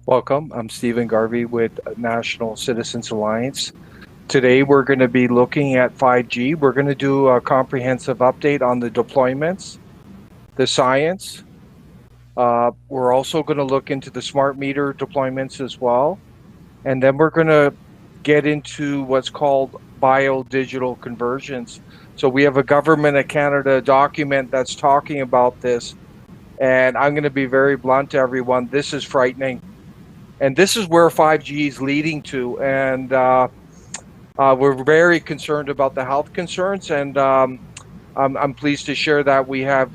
Welcome. I'm Stephen Garvey with National Citizens Alliance. Today we're going to be looking at 5G. We're going to do a comprehensive update on the deployments, the science. We're also going to look into the smart meter deployments as well. And then we're going to get into what's called bio-digital conversions. So we have a Government of Canada document that's talking about this. And I'm going to be very blunt to everyone. This is frightening. And this is where 5G is leading to. And we're very concerned about the health concerns. And I'm pleased to share that we have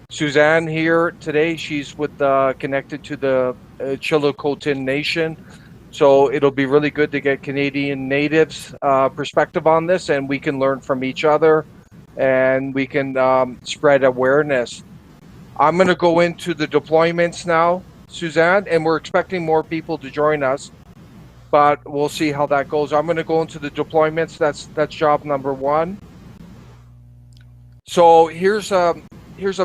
Suzanne here today. She's connected to the Chilcotin Nation. So it'll be really good to get Canadian natives' perspective on this, and we can learn from each other, and we can spread awareness. I'm going to go into the deployments now, Suzanne, and we're expecting more people to join us, but we'll see how that goes. I'm going to go into the deployments. That's job number one. So here's a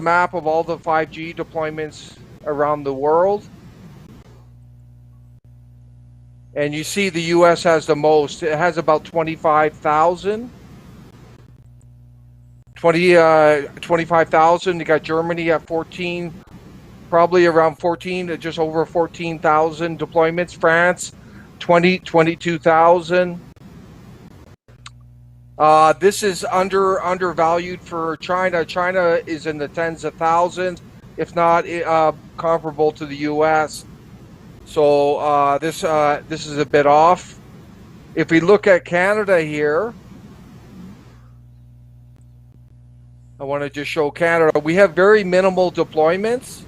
map of all the 5G deployments around the world. And you see the US has the most. It has about 25,000. 25,000. You got Germany at 14, probably around 14, just over 14,000 deployments. France, 22,000. This is undervalued for China. China is in the tens of thousands, if not comparable to the US. So this is a bit off. If we look at Canada here, I want to just show Canada. We have very minimal deployments.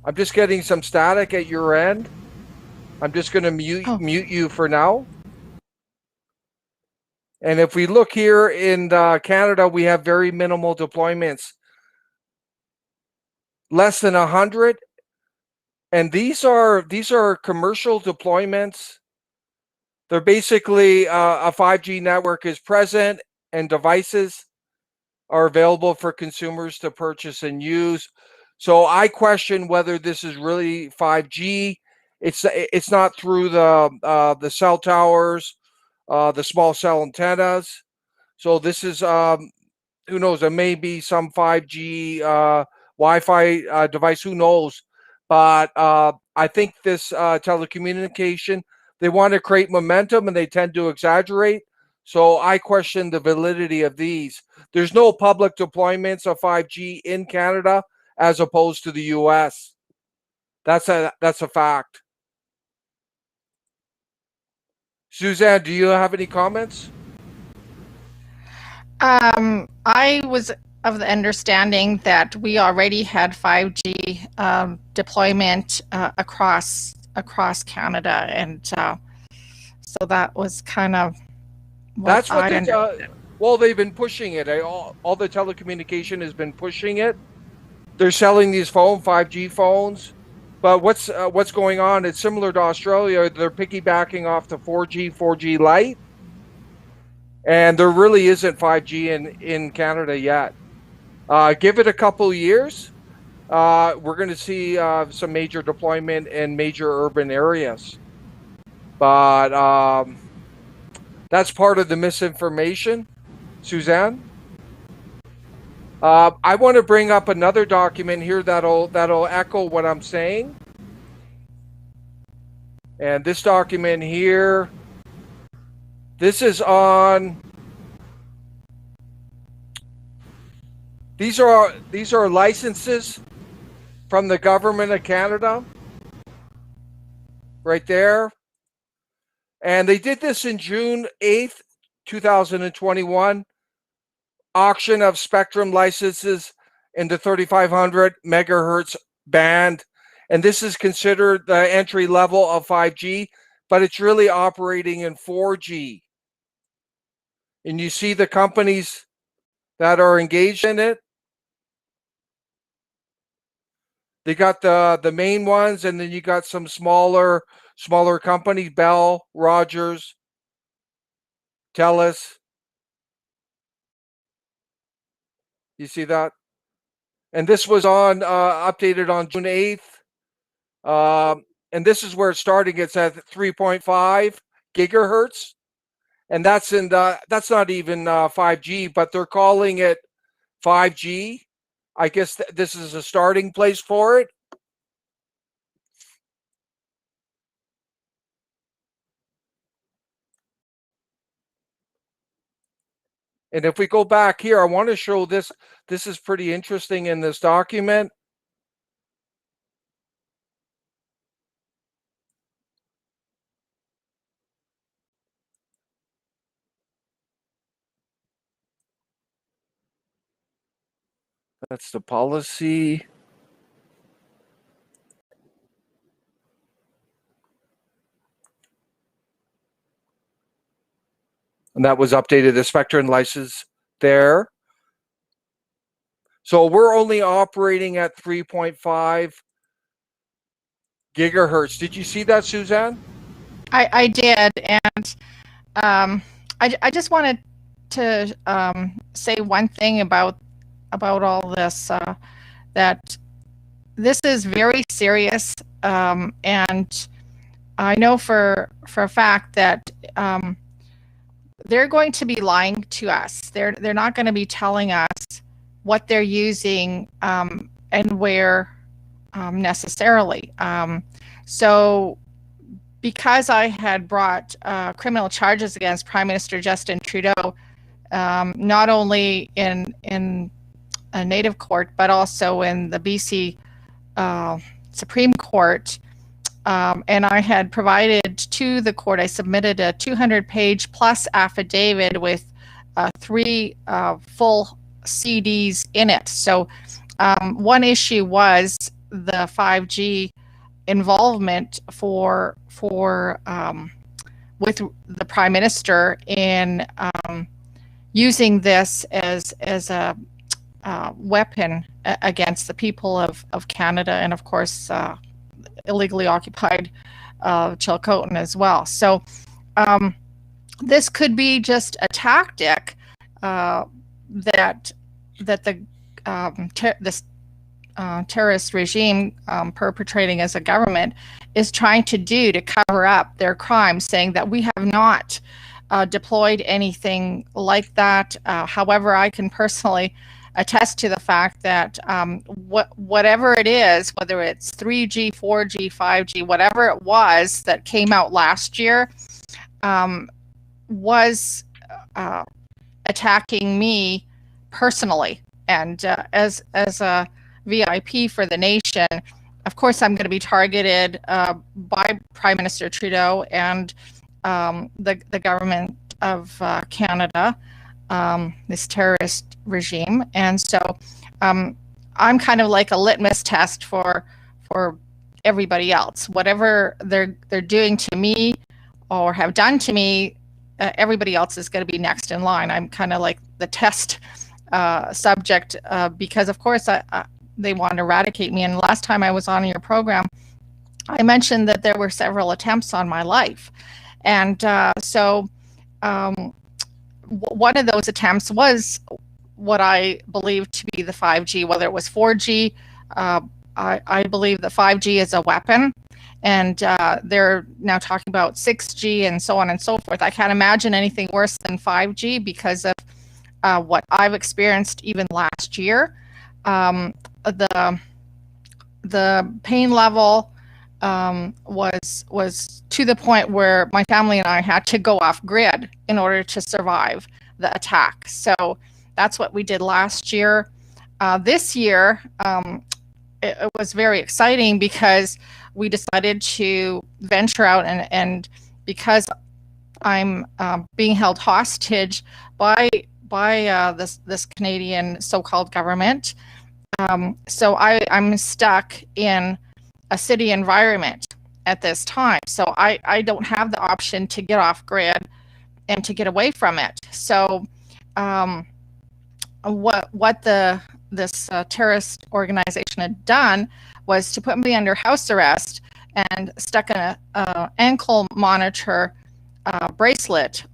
I'm just getting some static at your end. I'm just going to mute you for now. And if we look here in Canada, we have very minimal deployments. Less than 100. And these are commercial deployments. They're basically a 5G network is present and devices are available for consumers to purchase and use. So I question whether this is really 5G. It's not through the cell towers, the small cell antennas. So this is who knows? There may be some 5G Wi-Fi device. Who knows? But I think this telecommunication, they want to create momentum and they tend to exaggerate. So I question the validity of these. There's no public deployments of 5G in Canada as opposed to the US. That's a fact. Suzanne, do you have any comments? I was of the understanding that we already had 5G deployment across Canada, and so that was kind of That's what well, they've been pushing it. All the telecommunication has been pushing it. They're selling these 5G phones, but what's going on? It's similar to Australia. They're piggybacking off the 4G Lite, and there really isn't 5G in Canada yet. Give it a couple years, we're going to see some major deployment in major urban areas. But that's part of the misinformation, Suzanne. I want to bring up another document here that'll echo what I'm saying. And this document here, this is on. These are licenses from the Government of Canada, right there. And they did this in June 8th, 2021. Auction of spectrum licenses in the 3500 megahertz band. And this is considered the entry level of 5G, but it's really operating in 4G. And you see the companies that are engaged in it. They got the main ones, and then you got some smaller companies, Bell, Rogers, TELUS. You see that? And this was on updated on June 8th. And this is where it's starting. It's at 3.5 gigahertz, and that's not even 5G, but they're calling it 5G. I guess this is a starting place for it. And if we go back here, I want to show this. This is pretty interesting in this document. That's the policy. And that was updated, the Spectrum license there. So we're only operating at 3.5 gigahertz. Did you see that, Suzanne? I did, and I just wanted to say one thing about all this, that this is very serious, and I know for a fact that they're going to be lying to us. They're not going to be telling us what they're using and where necessarily. So because I had brought criminal charges against Prime Minister Justin Trudeau, not only in a native court, but also in the BC Supreme Court, and I had provided to the court, I submitted a 200-page plus affidavit with 3 full CDs in it. So one issue was the 5G involvement with the Prime Minister in using this as a weapon against the people of Canada, and of course illegally occupied Chilcotin as well. So this could be just a tactic that this terrorist regime perpetrating as a government is trying to do to cover up their crimes, saying that we have not deployed anything like that. However, I can personally attest to the fact that whatever it is, whether it's 3G, 4G, 5G, whatever it was that came out last year, was attacking me personally. And as a VIP for the nation, of course, I'm going to be targeted by Prime Minister Trudeau and the government of Canada, this terrorist regime. And so I'm kind of like a litmus test for everybody else. Whatever they're doing to me or have done to me, everybody else is going to be next in line. I'm kind of like the test subject because, of course, they want to eradicate me. And last time I was on your program, I mentioned that there were several attempts on my life. And so one of those attempts was what I believe to be the 5G, whether it was 4G. I believe that 5G is a weapon, and they're now talking about 6G and so on and so forth. I can't imagine anything worse than 5G because of what I've experienced even last year. The pain level was to the point where my family and I had to go off grid in order to survive the attack. So that's what we did last year. This year, it was very exciting because we decided to venture out, and because I'm being held hostage by this Canadian so-called government, so I'm stuck in a city environment at this time. So I don't have the option to get off grid and to get away from it. So what this terrorist organization had done was to put me under house arrest and stuck an ankle monitor bracelet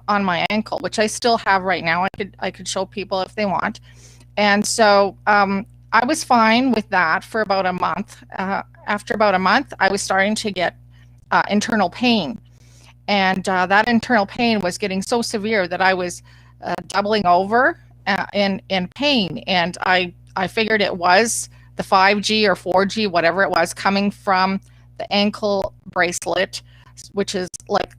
on my ankle, which I still have right now. I could show people if they want. And so I was fine with that for about a month. After about a month, I was starting to get internal pain. And that internal pain was getting so severe that I was doubling over in pain. And I figured it was the 5G or 4G, whatever it was, coming from the ankle bracelet, which is like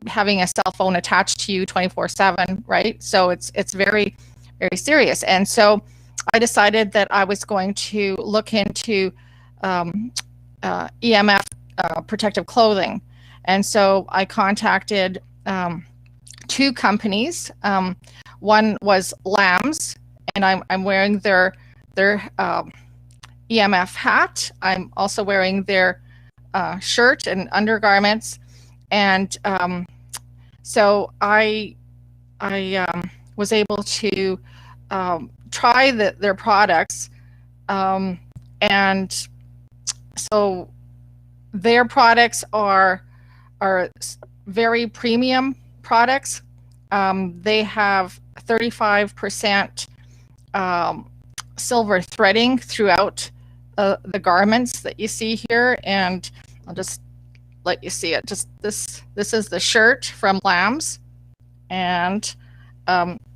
having a cell phone attached to you 24/7, right? So it's very, very serious. And so I decided that I was going to look into EMF protective clothing. And so I contacted two companies. One was Lambs, and I'm wearing their EMF hat. I'm also wearing their shirt and undergarments. And so I was able to try their products. And so their products are very premium products. They have 35% silver threading throughout the garments that you see here, and I'll just let you see it. Just this is the shirt from Lambs, and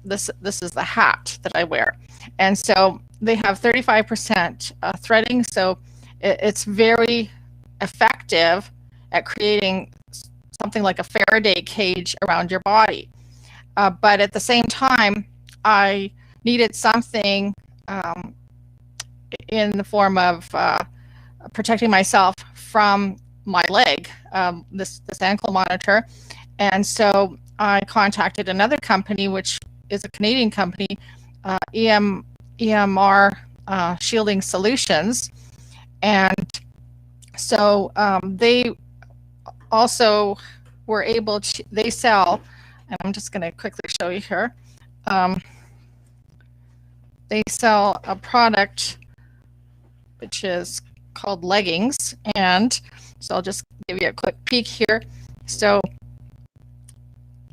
this is the hat that I wear. And so they have 35% threading, so it's very effective at creating something like a Faraday cage around your body. But at the same time, I needed something in the form of protecting myself from my leg, this ankle monitor. And so I contacted another company, which is a Canadian company, EMR Shielding Solutions. And so they also were able to, they sell, and I'm just going to quickly show you here. They sell a product which is called leggings. And so I'll just give you a quick peek here. So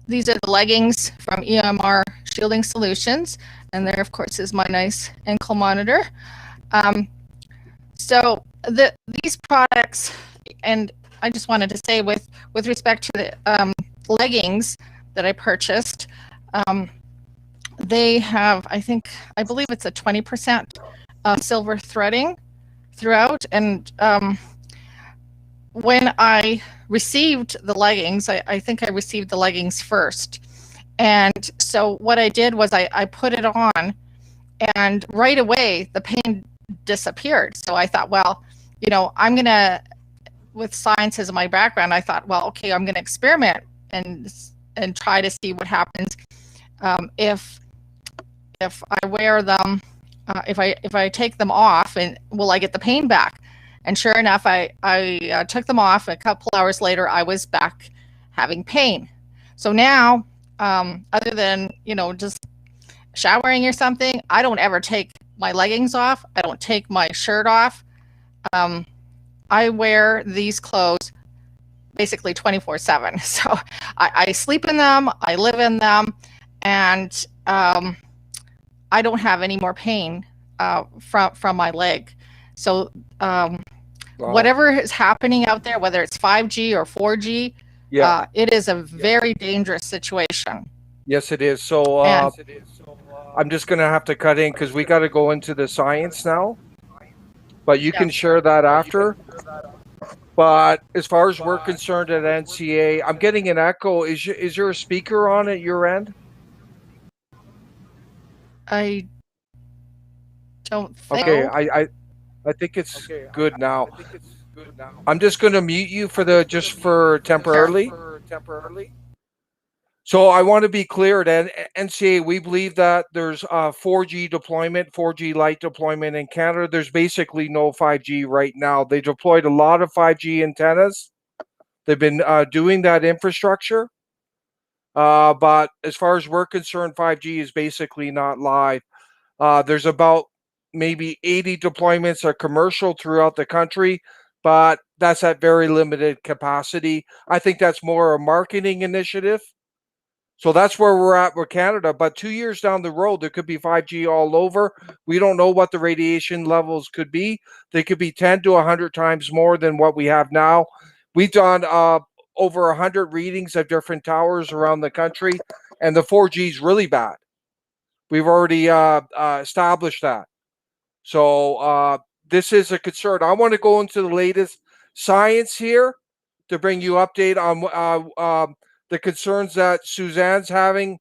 these are the leggings from EMR Shielding Solutions. And there, of course, is my nice ankle monitor. So these products, and I just wanted to say with respect to the leggings that I purchased, they have, I believe it's a 20% silver threading throughout. And when I received the leggings, I think I received the leggings first. And so what I did was I put it on, and right away the pain disappeared. So I thought, well, you know, I'm going to, with science as my background, I thought, well, okay, I'm going to experiment and try to see what happens if I wear them, if I take them off, and will I get the pain back? And sure enough, I took them off. A couple hours later, I was back having pain. So now, other than, you know, just showering or something, I don't ever take my leggings off. I don't take my shirt off. I wear these clothes basically 24/7. So I sleep in them, I live in them, and I don't have any more pain from my leg. So wow. Whatever is happening out there, whether it's 5G or 4G, yeah, it is a very dangerous situation. Yes, it is. So I'm just going to have to cut in because we got to go into the science now. But you can share that after. But as far as we're concerned at NCA, I'm getting an echo. Is there a speaker on at your end? I don't think. Okay, I think it's good now. I'm just going to mute you for temporarily. So I want to be clear at NCA, we believe that there's 4G deployment, 4G light deployment in Canada. There's basically no 5G right now. They deployed a lot of 5G antennas. They've been doing that infrastructure. But as far as we're concerned, 5G is basically not live. There's about maybe 80 deployments are commercial throughout the country, but that's at very limited capacity. I think that's more a marketing initiative So that's where we're at with Canada. But 2 years down the road, there could be 5G all over. We don't know what the radiation levels could be. They could be 10 to 100 times more than what we have now. We've done over 100 readings of different towers around the country, and the 4G is really bad. We've already established that. So this is a concern. I want to go into the latest science here to bring you update on the concerns that Suzanne's having.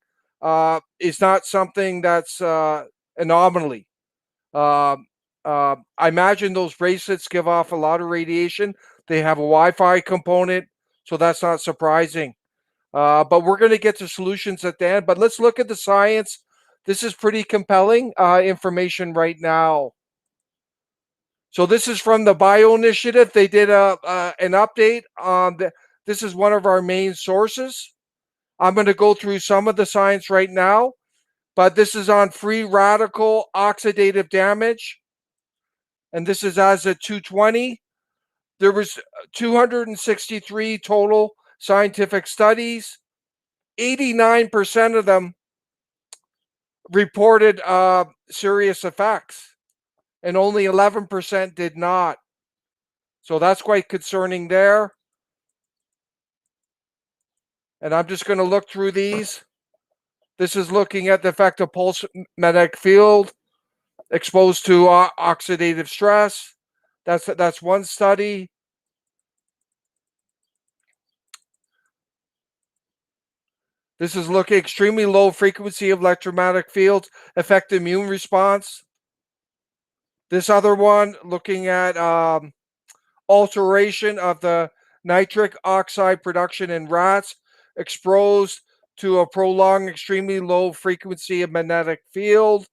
Is not something that's anomaly. I imagine those bracelets give off a lot of radiation. They have a Wi-Fi component, so that's not surprising. But we're going to get to solutions at the end. But let's look at the science. This is pretty compelling information right now. So this is from the Bio Initiative. They did an update on this is one of our main sources. I'm going to go through some of the science right now, but this is on free radical oxidative damage. And this is as of 220. There was 263 total scientific studies. 89% of them reported serious effects, and only 11% did not. So that's quite concerning there. And I'm just going to look through these. This is looking at the effect of pulse magnetic field exposed to oxidative stress. That's one study. This is looking extremely low frequency of electromagnetic fields affect the immune response. This other one looking at alteration of the nitric oxide production in rats exposed to a prolonged extremely low frequency of magnetic field.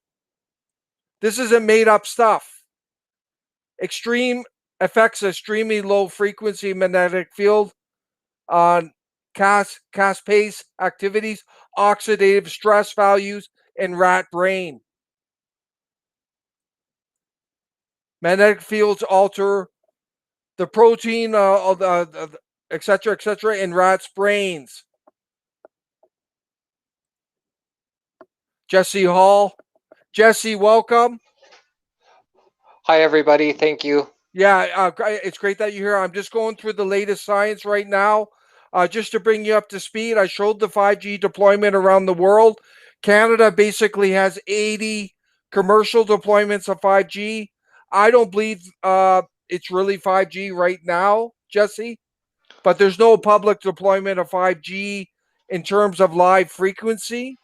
This isn't made up stuff. Extreme affects extremely low frequency magnetic field on caspase activities, oxidative stress values in rat brain. Magnetic fields alter the protein, et cetera, in rats' brains. Jesse Hall. Jesse, welcome. Hi, everybody. Thank you. Yeah, it's great that you're here. I'm just going through the latest science right now. Just to bring you up to speed, I showed the 5G deployment around the world. Canada basically has 80 commercial deployments of 5G. I don't believe it's really 5G right now, Jesse, but there's no public deployment of 5G in terms of live frequency.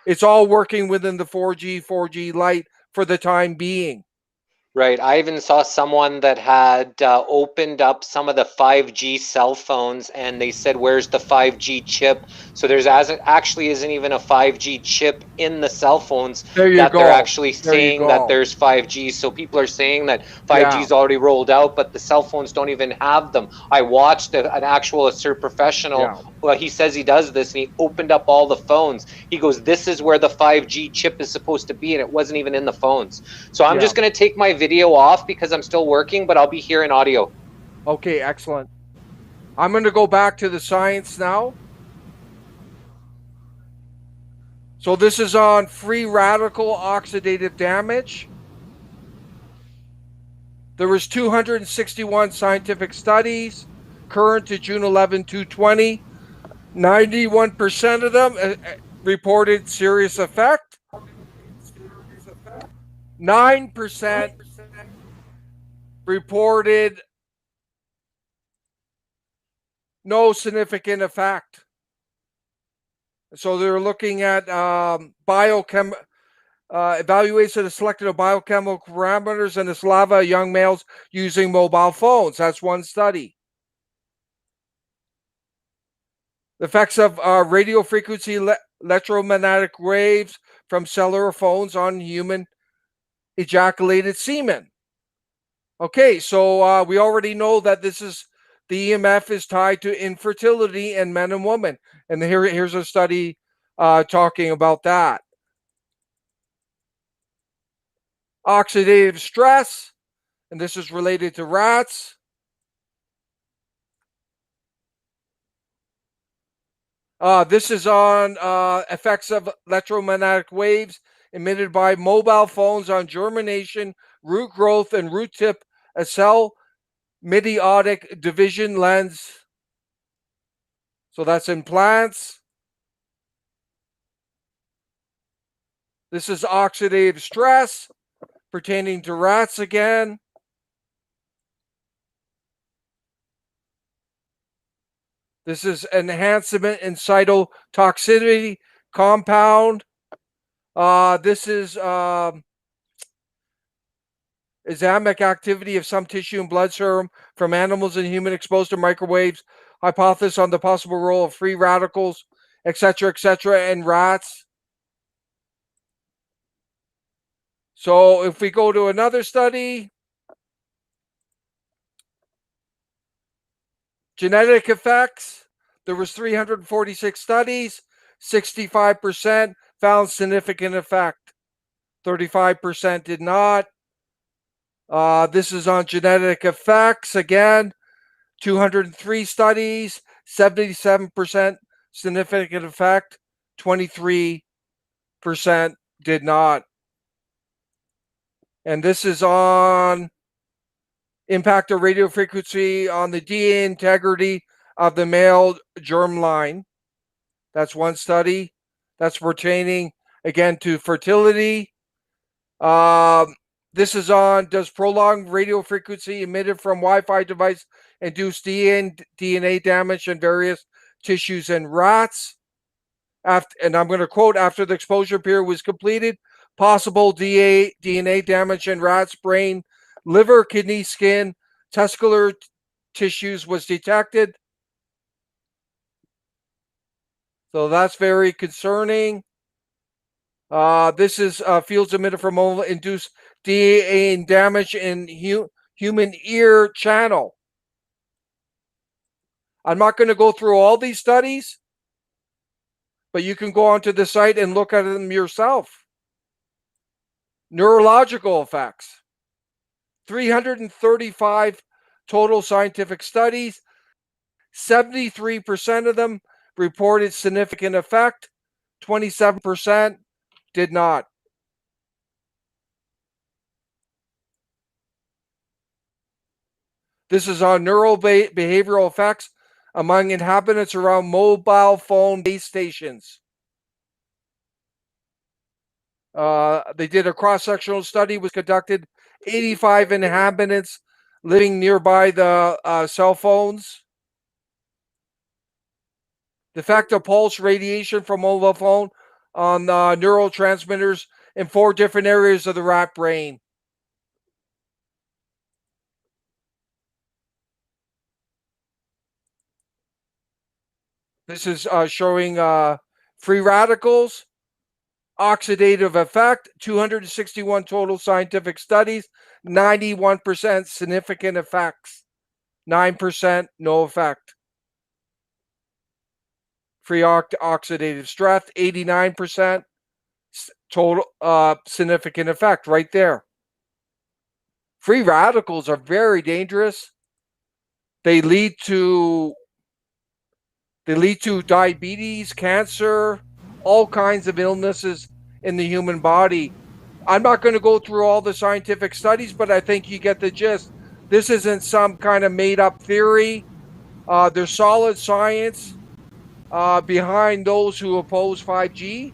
It's all working within the 4G Lite for the time being. Right. I even saw someone that had opened up some of the 5G cell phones, and they said, "Where's the 5G chip?" So there's actually isn't even a 5G chip in the cell phones that they're actually saying that there's 5G. So people are saying that 5G is already rolled out, but the cell phones don't even have them. I watched an actual CERT professional. Yeah. Well, he says he does this, and he opened up all the phones. He goes, "This is where the 5G chip is supposed to be," and it wasn't even in the phones. So I'm just going to take my video off because I'm still working, but I'll be here in audio. Okay, excellent. I'm going to go back to the science now. So this is on free radical oxidative damage. There was 261 scientific studies, current to June 11, 2020. 91% of them reported serious effect. 9% reported no significant effect. So they're looking at evaluation of selected biochemical parameters in the saliva of young males using mobile phones. That's one study. The effects of radio frequency electromagnetic waves from cellular phones on human ejaculated semen. Okay, so we already know that this is the EMF is tied to infertility in men and women. And here's a study talking about that. Oxidative stress, and this is related to rats. This is on effects of electromagnetic waves emitted by mobile phones on germination, root growth, and root tip, a cell meiotic division lens. So that's in plants. This is oxidative stress pertaining to rats again. This is enhancement in cytotoxicity compound. This is examic activity of some tissue and blood serum from animals and human exposed to microwaves. Hypothesis on the possible role of free radicals, etc., in rats. So if we go to another study, genetic effects, there was 346 studies, 65% found significant effect, 35% did not. This is on genetic effects again, 203 studies, 77% significant effect, 23% did not. And this is on impact of radio frequency on the DNA integrity of the male germline. That's one study. That's pertaining, again, to fertility. This is on, does prolonged radio frequency emitted from Wi-Fi device induce DNA damage in various tissues in rats? And I'm going to quote, after the exposure period was completed, possible DNA damage in rats' brain, liver, kidney, skin, testicular tissues was detected. So that's very concerning. This is fields emitted from induced DNA damage in human ear channel. I'm not going to go through all these studies, but you can go onto the site and look at them yourself. Neurological effects. 335 total scientific studies. 73% of them reported significant effect. 27% did not. This is on neurobehavioral effects among inhabitants around mobile phone base stations. They did a cross-sectional study, was conducted, 85 inhabitants living nearby the cell phones. The effect of pulse radiation from mobile phone on neurotransmitters in 4 different areas of the rat brain. This is showing free radicals, oxidative effect, 261 total scientific studies, 91% significant effects, 9% no effect. Free oxidative stress, 89% total significant effect right there. Free radicals are very dangerous. They lead to diabetes, cancer, all kinds of illnesses in the human body. I'm not going to go through all the scientific studies, but I think you get the gist. This isn't some kind of made-up theory. There's solid science behind those who oppose 5G.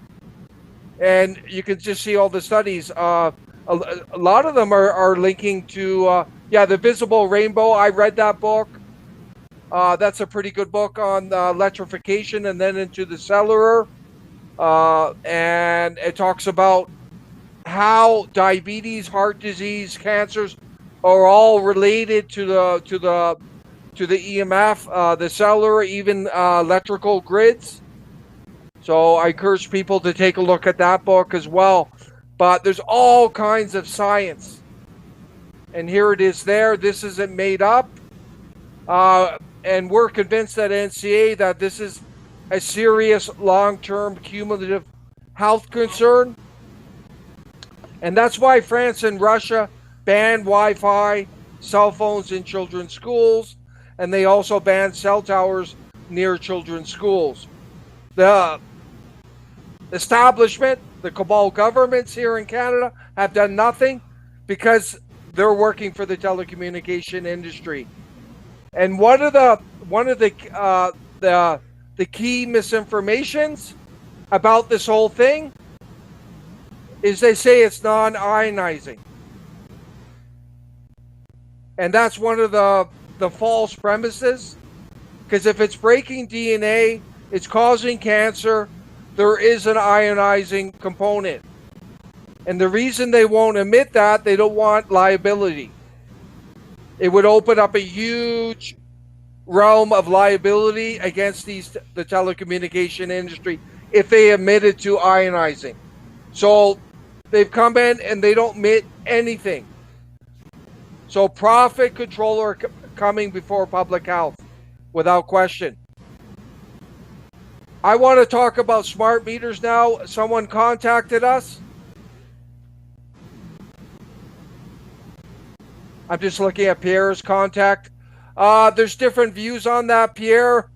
And you can just see all the studies. A lot of them are linking to, The Visible Rainbow. I read that book. That's a pretty good book on electrification and then into the cellular. And it talks about how diabetes, heart disease, cancers are all related to the EMF, the cellular, even electrical grids. So I encourage people to take a look at that book as well. But there's all kinds of science. And here it is there. This isn't made up. And we're convinced at NCA that this is a serious long-term cumulative health concern. And that's why France and Russia banned Wi-Fi, cell phones in children's schools, and they also banned cell towers near children's schools. The establishment, the cabal governments here in Canada have done nothing because they're working for the telecommunication industry. And one of the key misinformations about this whole thing is they say it's non-ionizing. And that's one of the false premises, because if it's breaking DNA, it's causing cancer, there is an ionizing component. And the reason they won't admit that, they don't want liability. It would open up a huge realm of liability against the telecommunication industry if they admitted to ionizing. So they've come in and they don't admit anything. So profit control are coming before public health, without question. I want to talk about smart meters now. Someone contacted us. I'm just looking at Pierre's contact. There's different views on that, Pierre.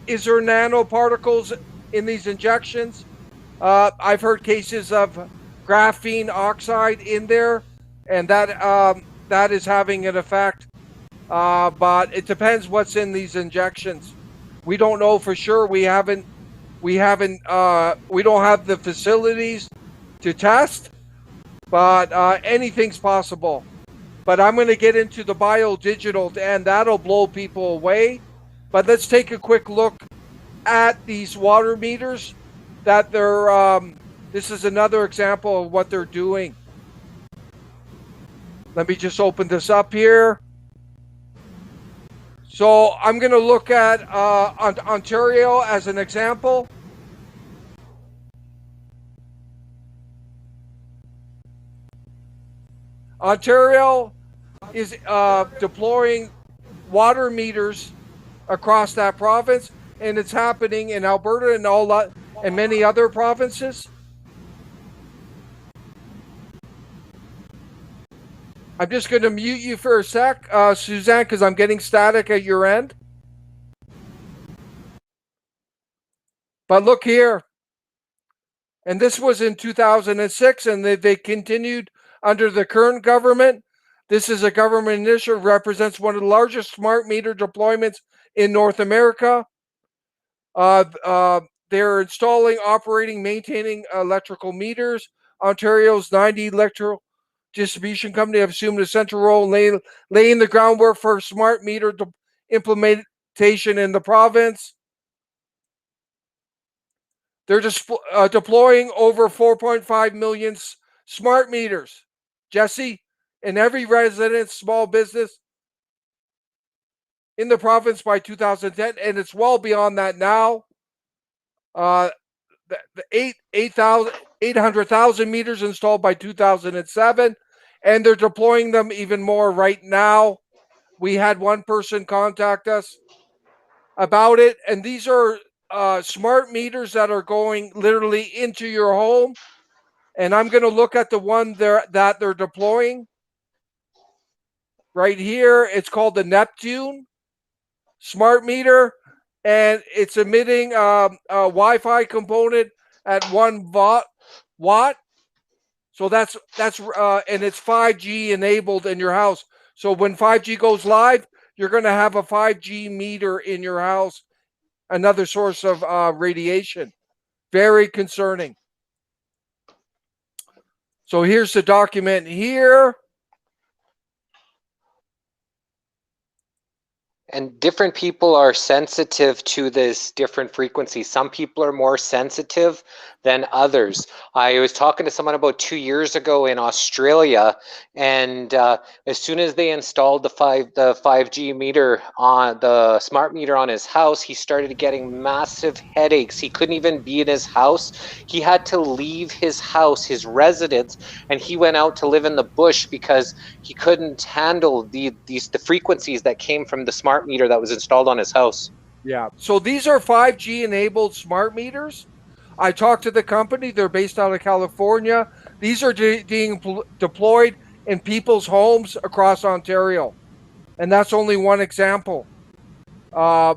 Is there nanoparticles in these injections? I've heard cases of graphene oxide in there, and that is having an effect. But it depends what's in these injections. We don't know for sure. We don't have the facilities to test, but anything's possible. But I'm going to get into the biodigital, and that'll blow people away. But let's take a quick look at these water meters that they're, this is another example of what they're doing. Let me just open this up here. So I'm going to look at Ontario as an example. Ontario is deploying water meters across that province, and it's happening in Alberta and many other provinces. I'm just going to mute you for a sec, Suzanne, because I'm getting static at your end. But look here. And this was in 2006, and they continued under the current government. This is a government initiative, represents one of the largest smart meter deployments in North America. They're installing, operating, maintaining electrical meters. Ontario's 90 electrical distribution company have assumed a central role in laying the groundwork for smart meter implementation in the province. They're just deploying over 4.5 million smart meters, Jesse, in every residence, small business in the province by 2010, and it's well beyond that now. The 800,000 meters installed by 2007, and they're deploying them even more right now. We had one person contact us about it, and these are smart meters that are going literally into your home. And I'm going to look at the one that they're deploying right here. It's called the Neptune smart meter, and it's emitting a Wi-Fi component at 1 watt. So that's and it's 5G enabled in your house. So when 5G goes live, you're going to have a 5G meter in your house, another source of radiation. Very concerning. So here's the document here. And different people are sensitive to this different frequency. Some people are more sensitive than others. I was talking to someone about 2 years ago in Australia, and as soon as they installed the 5G meter on the smart meter on his house, he started getting massive headaches. He couldn't even be in his house. He had to leave his house, his residence, and he went out to live in the bush because he couldn't handle the frequencies that came from the smart meter that was installed on his house. Yeah. So these are 5G enabled smart meters. I talked to the company. They're based out of California. These are being deployed in people's homes across Ontario. And that's only one example. I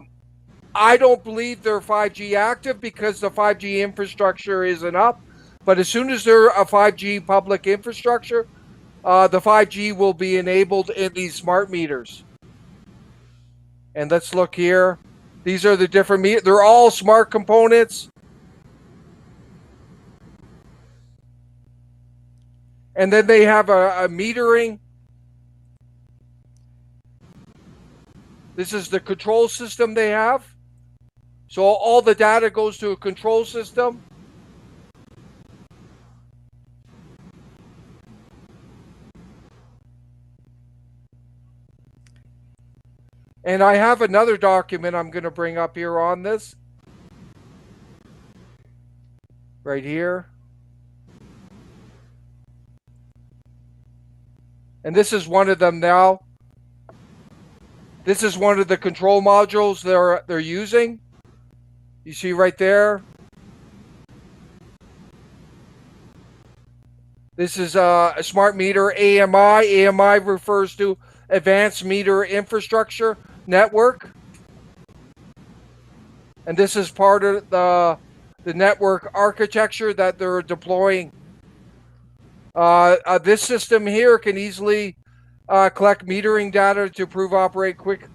I don't believe they're 5G active because the 5G infrastructure isn't up. But as soon as they're a 5G public infrastructure, the 5G will be enabled in these smart meters. And let's look here. These are the different meters. They're all smart components. And then they have a metering. This is the control system they have. So all the data goes to a control system. And I have another document I'm going to bring up here on this. Right here. And this is one of them now. This is one of the control modules they're using. You see right there. This is a smart meter AMI. AMI refers to Advanced Meter Infrastructure Network. And this is part of the network architecture that they're deploying. This system here can easily collect metering data to improve operate quick.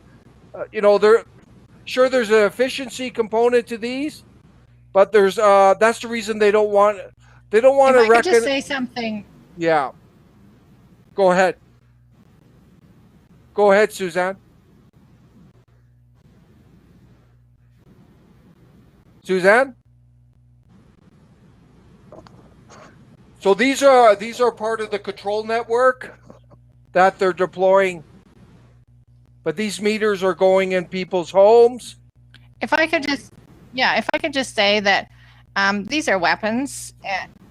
There's an efficiency component to these, but there's that's the reason they don't want to If I could just say something. Yeah. Go ahead. Go ahead, Suzanne. Suzanne? So these are part of the control network that they're deploying. But these meters are going in people's homes. If I could just say that these are weapons.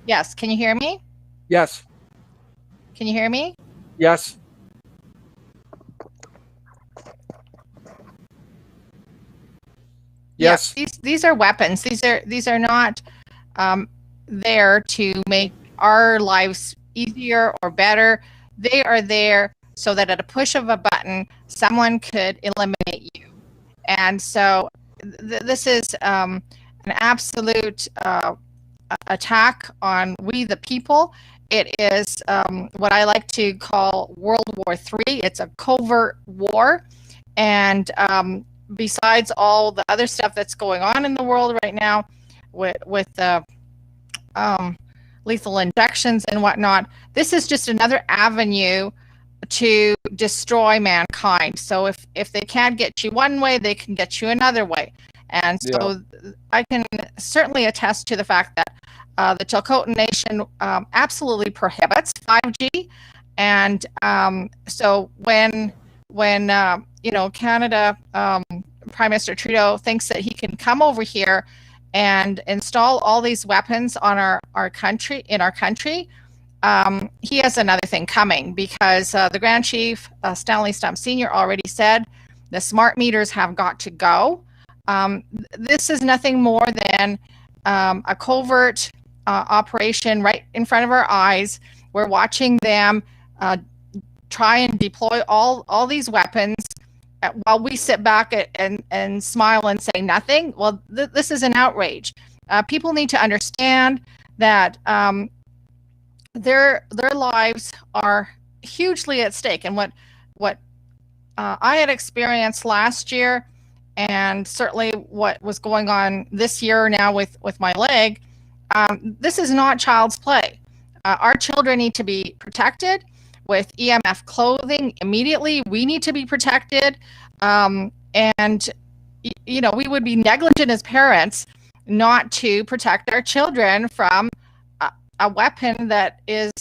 Yes, can you hear me? Yes. Can you hear me? Yes. Yes. Yeah, these are weapons. These are not there to make our lives easier or better. They are there so that at a push of a button, someone could eliminate you. And so this is an absolute attack on we the people. It is what I like to call World War III. It's a covert war. And besides all the other stuff that's going on in the world right now with lethal injections and whatnot, this is just another avenue to destroy mankind. So if they can't get you one way, they can get you another way. And so I can certainly attest to the fact that the Chilcotin Nation absolutely prohibits 5G. And so when Canada, Prime Minister Trudeau thinks that he can come over here and install all these weapons on our country, he has another thing coming, because the Grand Chief, Stanley Stump Sr., already said the smart meters have got to go. This is nothing more than a covert operation right in front of our eyes. We're watching them try and deploy all these weapons while we sit back and smile and say nothing. Well, this is an outrage. People need to understand that their lives are hugely at stake. And what I had experienced last year, and certainly what was going on this year now with my leg, this is not child's play. Our children need to be protected with EMF clothing immediately. We need to be protected. And, we would be negligent as parents not to protect our children from a weapon that is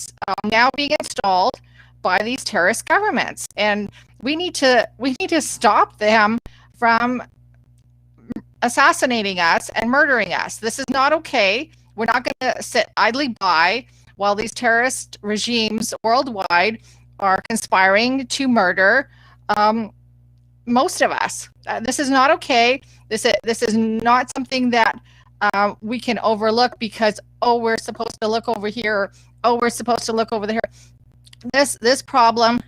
now being installed by these terrorist governments. And we need to stop them from assassinating us and murdering us. This is not okay. We're not going to sit idly by while these terrorist regimes worldwide are conspiring to murder most of us. This is not okay. This is not something that we can overlook because, we're supposed to look over here, we're supposed to look over there. This problem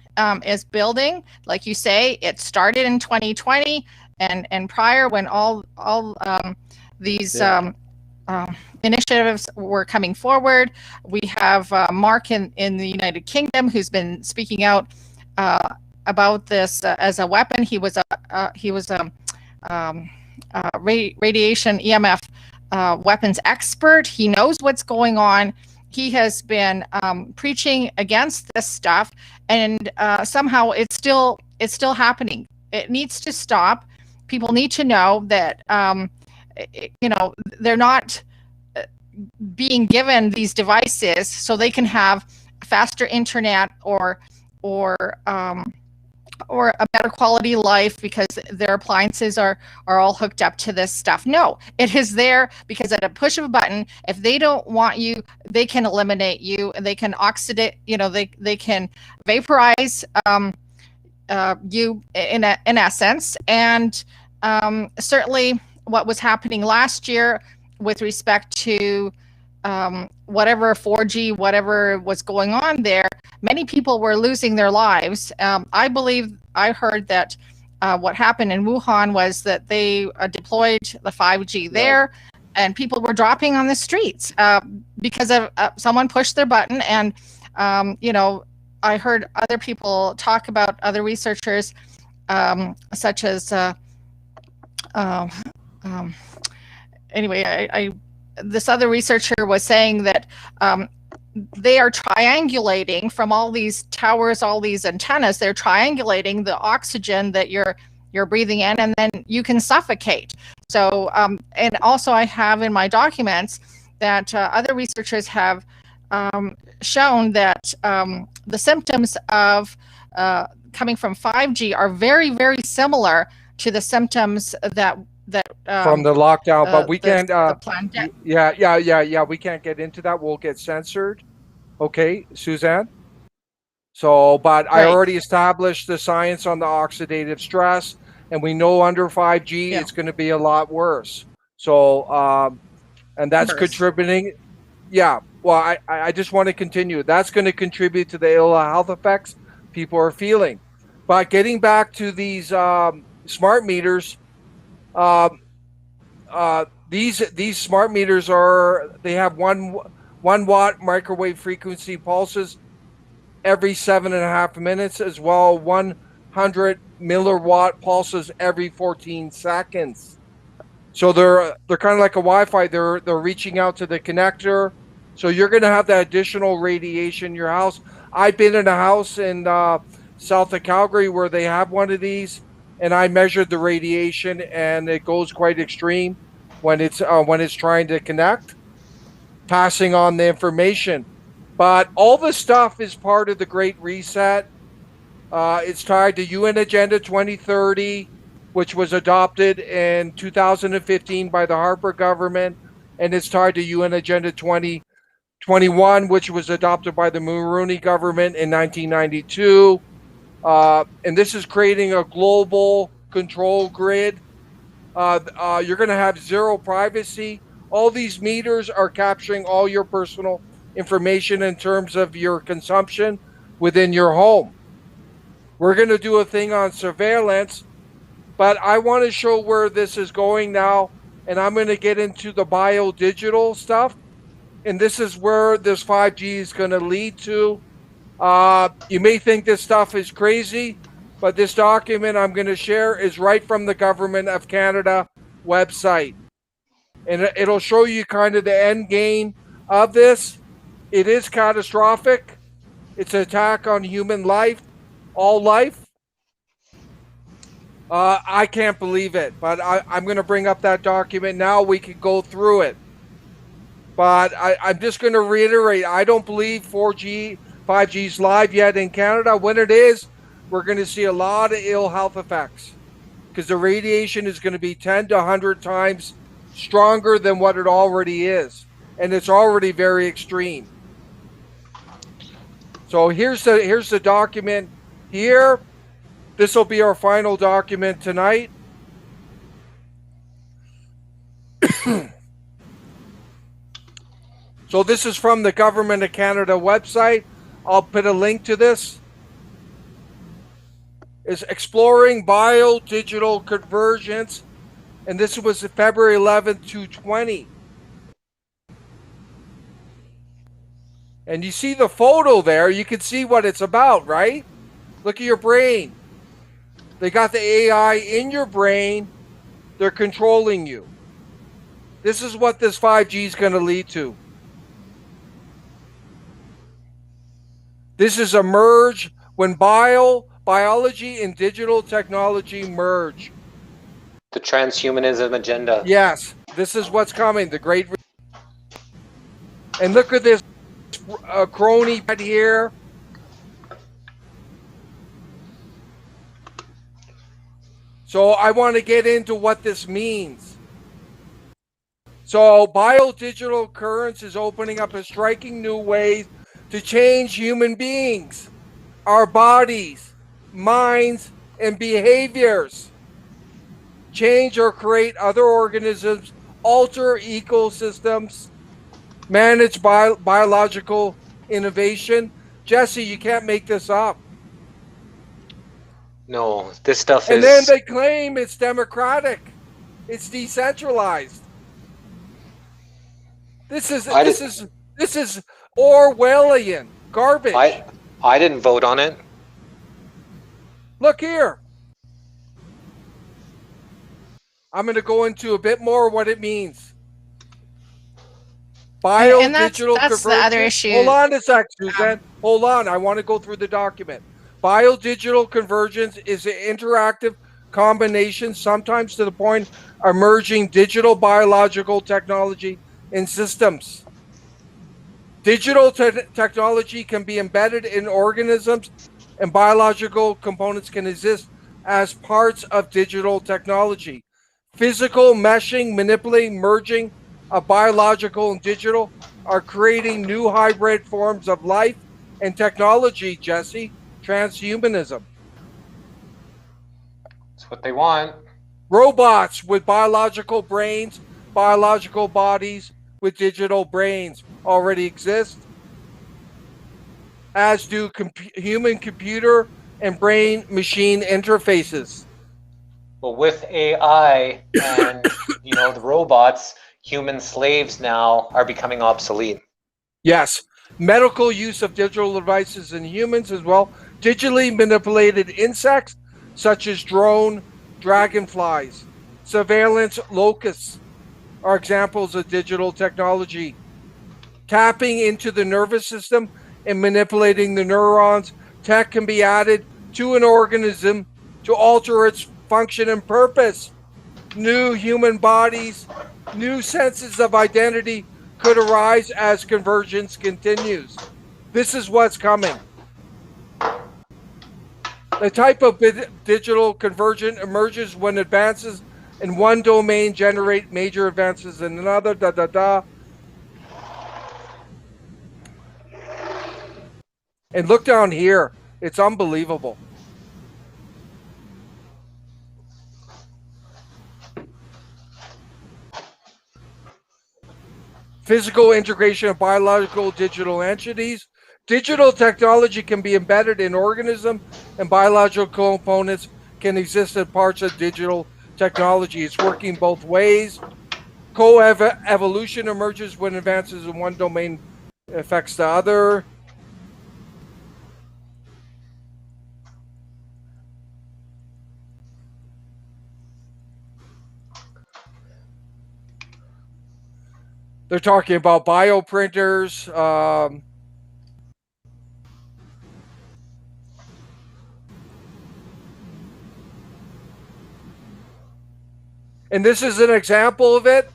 is building. Like you say, it started in 2020, And prior, when all these initiatives were coming forward, we have Mark in the United Kingdom who's been speaking out about this as a weapon. He was radiation EMF weapons expert. He knows what's going on. He has been preaching against this stuff, and somehow it's still happening. It needs to stop. People need to know that they're not being given these devices so they can have faster internet or a better quality life because their appliances are all hooked up to this stuff. No, it is there because at a push of a button, if they don't want you, they can eliminate you, and they can oxidate, they can vaporize you in essence. And certainly what was happening last year with respect to whatever 4G, whatever was going on there, many people were losing their lives. I believe I heard that what happened in Wuhan was that they deployed the 5G there, and people were dropping on the streets because of someone pushed their button. And I heard other people talk about other researchers, such as anyway, this other researcher was saying that they are triangulating from all these towers, all these antennas. They're triangulating the oxygen that you're breathing in, and then you can suffocate. So, and also I have in my documents that other researchers have shown that the symptoms of coming from 5G are very, very similar to the symptoms that from the lockdown, but we can't. Yeah, we can't get into that. We'll get censored. Okay, Suzanne. So, but right. I already established the science on the oxidative stress, and we know under 5G it's going to be a lot worse. So, and that's contributing. Yeah. Well, I just want to continue. That's going to contribute to the ill health effects people are feeling. But getting back to these smart meters. These smart meters they have 1 watt microwave frequency pulses every 7.5 minutes, as well 100 milliwatt pulses every 14 seconds. So they're kind of like a Wi-Fi. They're reaching out to the connector. So you're going to have that additional radiation in your house. I've been in a house in south of Calgary where they have one of these, and I measured the radiation, and it goes quite extreme when it's trying to connect, passing on the information. But all this stuff is part of the Great Reset. It's tied to UN Agenda 2030, which was adopted in 2015 by the Harper government, and it's tied to UN Agenda 2021, which was adopted by the Mulroney government in 1992. And this is creating a global control grid. You're going to have zero privacy. All these meters are capturing all your personal information in terms of your consumption within your home. We're going to do a thing on surveillance, but I want to show where this is going now, and I'm going to get into the biodigital stuff, and this is where this 5G is going to lead to. You may think this stuff is crazy, but this document I'm going to share is right from the Government of Canada website. And it'll show you kind of the end game of this. It is catastrophic. It's an attack on human life, all life. I can't believe it, but I'm going to bring up that document now. We can go through it. But I'm just going to reiterate, I don't believe 5G is live yet in Canada. When it is, we're going to see a lot of ill health effects because the radiation is going to be 10 to 100 times stronger than what it already is. And it's already very extreme. So here's the document here. This will be our final document tonight. So this is from the Government of Canada website. I'll put a link to this. is exploring biodigital convergence, and this was February 11th to 20. And you see the photo there, you can see what it's about, right? Look at your brain. They got the AI in your brain. They're controlling you. This is what this 5G is going to lead to. This is a merge when biology and digital technology merge. The transhumanism agenda. Yes, this is what's coming. The great. And look at this crony right here. So I want to get into what this means. So biodigital currents is opening up a striking new ways to change human beings, our bodies, minds, and behaviors. Change or create other organisms, alter ecosystems, manage biological innovation. Jesse, you can't make this up. No, this stuff And is. then they claim it's democratic. It's decentralized. This is Orwellian garbage. I didn't vote on it. Look here. I'm going to go into a bit more what it means. And Biodigital that's the convergence. other issue. Hold on a sec, Suzanne. Hold on. I want to go through the document. Biodigital convergence is an interactive combination, sometimes to the point of merging digital biological technology in systems. Digital technology can be embedded in organisms, and biological components can exist as parts of digital technology. Physical meshing, manipulating, merging of biological and digital are creating new hybrid forms of life and technology, Jesse. Transhumanism. That's what they want. Robots with biological brains, biological bodies with digital brains already exist, as do human computer and brain machine interfaces. Well, with AI and the robots, human slaves now are becoming obsolete. Yes, medical use of digital devices in humans as well. Digitally manipulated insects such as drone dragonflies, surveillance locusts are examples of digital technology. Tapping into the nervous system and manipulating the neurons, tech can be added to an organism to alter its function and purpose. New human bodies, new senses of identity could arise as convergence continues. This is what's coming. The type of digital convergence emerges when advances in one domain generate major advances in another. And look down here. It's unbelievable. Physical integration of biological digital entities. Digital technology can be embedded in organisms, and biological components can exist as parts of digital technology. It's working both ways. Co-evolution emerges when advances in one domain affects the other. They're talking about bioprinters. And this is an example of it.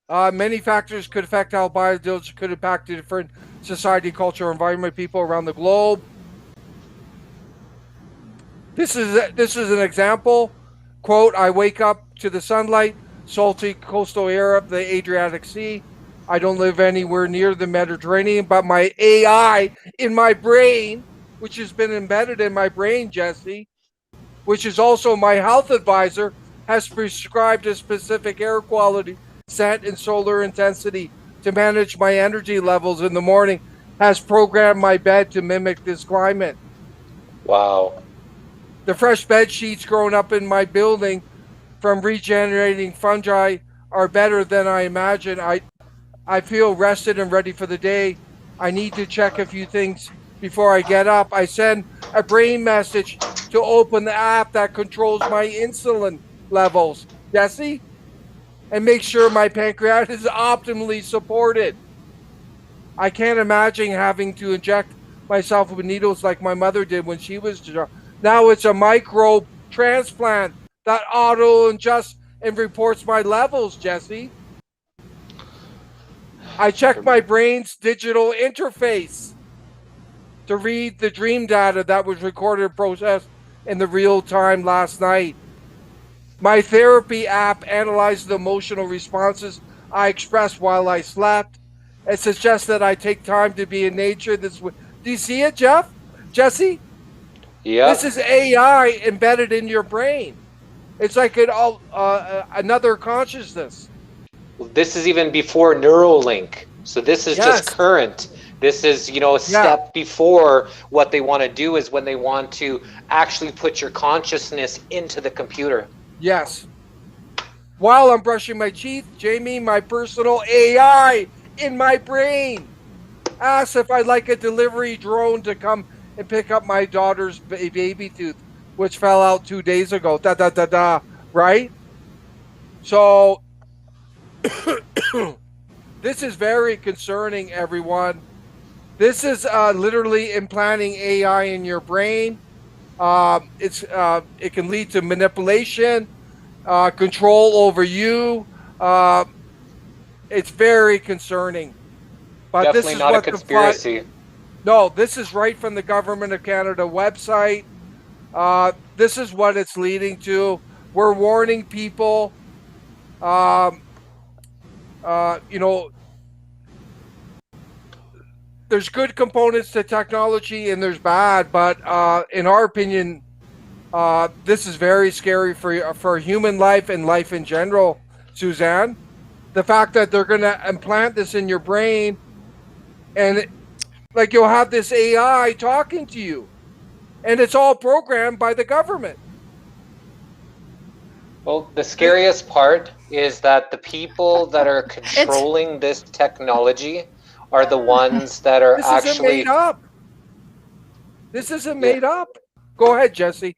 Many factors could affect how biodigital could impact the different society, culture, environment, people around the globe. This is an example. Quote, I wake up to the sunlight, salty coastal air of the Adriatic Sea. I don't live anywhere near the Mediterranean, but my AI in my brain, which has been embedded in my brain, Jesse, which is also my health advisor, has prescribed a specific air quality, scent, and solar intensity to manage my energy levels in the morning, has programmed my bed to mimic this climate. Wow. The fresh bed sheets growing up in my building from regenerating fungi are better than I imagined. I feel rested and ready for the day. I need to check a few things before I get up. I send a brain message to open the app that controls my insulin levels, Jesse, and make sure my pancreas is optimally supported. I can't imagine having to inject myself with needles like my mother did when she was young. Now it's a microbe transplant that auto adjusts and reports my levels, Jesse. I check my brain's digital interface to read the dream data that was recorded and processed in the real time last night. My therapy app analyzes the emotional responses I expressed while I slept. It suggests that I take time to be in nature. Do you see it, Jeff? Jesse? Yeah. This is AI embedded in your brain. It's like another consciousness. This is even before Neuralink. So this is just current. This is, a step before what they want to do is when they want to actually put your consciousness into the computer. Yes. While I'm brushing my teeth, Jamie, my personal AI in my brain asks if I'd like a delivery drone to come and pick up my daughter's baby tooth, which fell out 2 days ago. Right? So this is very concerning, everyone. This is literally implanting AI in your brain. It can lead to manipulation, control over you. It's very concerning. But Definitely this is not what a conspiracy. No, this is right from the Government of Canada website. This is what it's leading to. We're warning people. There's good components to technology and there's bad, but in our opinion, this is very scary for human life and life in general, Suzanne. The fact that they're going to implant this in your brain and like you'll have this AI talking to you and it's all programmed by the government. Well, the scariest part is that the people that are controlling this technology are the ones that are This isn't made up. This isn't made up. Go ahead, Jesse.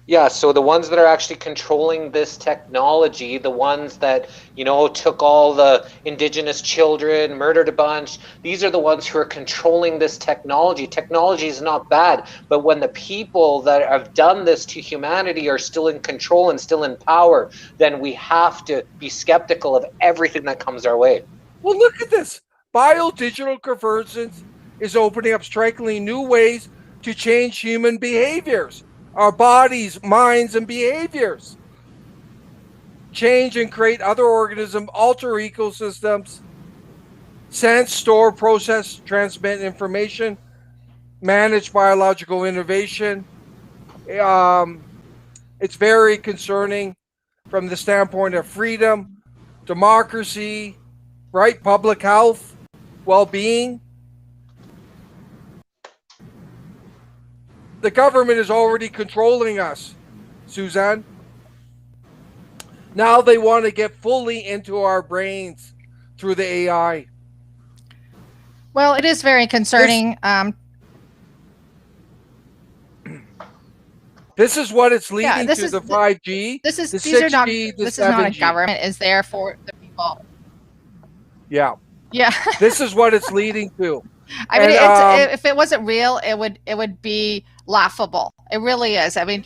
Yeah, so the ones that are actually controlling this technology, the ones that, took all the indigenous children, murdered a bunch, these are the ones who are controlling this technology. Technology is not bad, but when the people that have done this to humanity are still in control and still in power, then we have to be skeptical of everything that comes our way. Well, look at this. Biodigital convergence is opening up strikingly new ways to change human behaviors, our bodies, minds, and behaviors. Change and create other organisms, alter ecosystems, sense, store, process, transmit information, manage biological innovation. It's very concerning from the standpoint of freedom, democracy, right? Public health, well-being. The government is already controlling us, Suzanne. Now they want to get fully into our brains through the AI. Well, it is very concerning. This is what it's leading to, the 5G, this is, the these 6G, are not, the this 7G. is not a government. It's there for the people. Yeah. Yeah. This is what it's leading to. I mean, if it wasn't real, it would be laughable. It really is. I mean,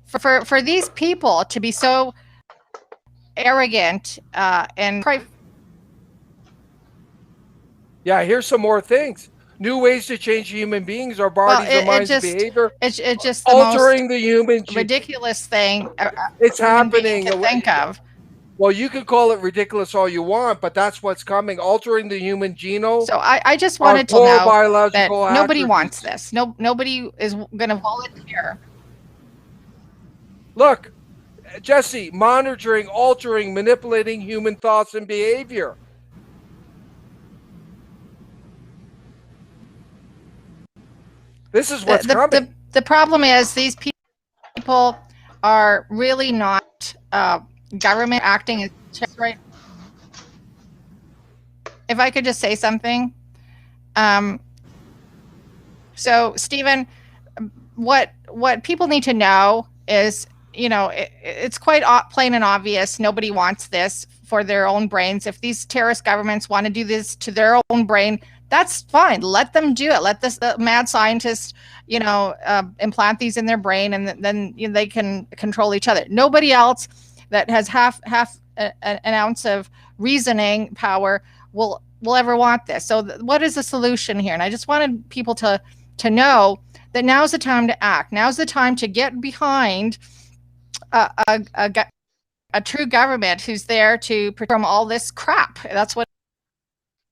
for these people to be so arrogant and yeah, here's some more things. New ways to change human beings, our bodies, our minds, and behavior. It's just altering the human ridiculous thing. It's happening. To think of. Well, you can call it ridiculous all you want, but that's what's coming. Altering the human genome. So I just wanted to know that nobody wants this. Nobody is going to volunteer. Look, Jesse, monitoring, altering, manipulating human thoughts and behavior. This is what's coming. The problem is these people people are really not government acting as right. If I could just say something. So, Stephen, what people need to know is, it's quite plain and obvious. Nobody wants this for their own brains. If these terrorist governments want to do this to their own brain, that's fine. Let them do it. Let the mad scientists, implant these in their brain, and then they can control each other. Nobody else that has half an ounce of reasoning power will ever want this. So what is the solution here? And I just wanted people to know that now's the time to act. Now's the time to get behind a true government who's there to perform all this crap. That's what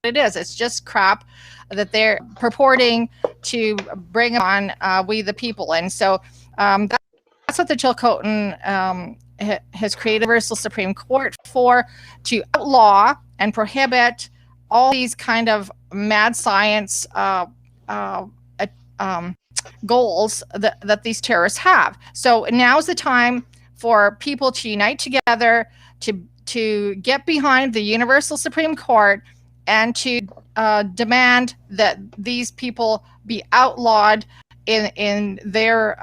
it is. It's just crap that they're purporting to bring on we the people. And so that's what the Chilcotin has created a Universal Supreme Court for, to outlaw and prohibit all these kind of mad science goals that these terrorists have. So now's the time for people to unite together to get behind the Universal Supreme Court and to demand that these people be outlawed in their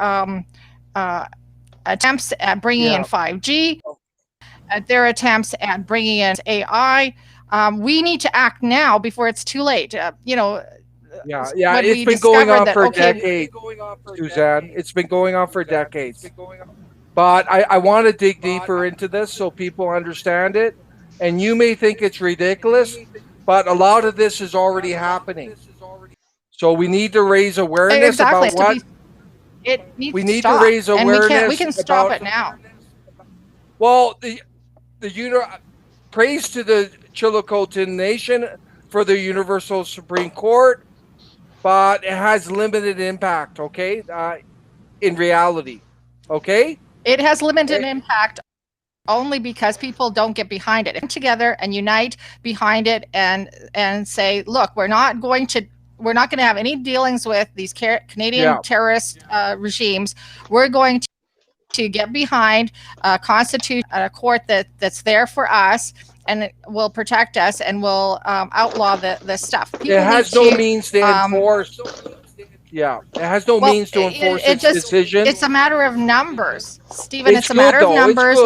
attempts at bringing in 5G, at their attempts at bringing in AI. We need to act now before it's too late. It's been going on for decades, Suzanne. It's been going on for decades. But I want to dig deeper into this so people understand it. And you may think it's ridiculous, but a lot of this is already happening. So we need to raise awareness about what we need to raise awareness. And we can stop it now. Well, praise to the Chilcotin Nation for the Universal Supreme Court, but it has limited impact, okay? In reality, okay? It has limited impact only because people don't get behind it and together and unite behind it and say, look, we're not going to have any dealings with these Canadian terrorist regimes. We're going to get behind a constitution, a court that's there for us, and it will protect us and will outlaw the stuff. It has no means to enforce. It has no means to enforce its decision. It's a matter of numbers, Stephen. It's a matter of numbers.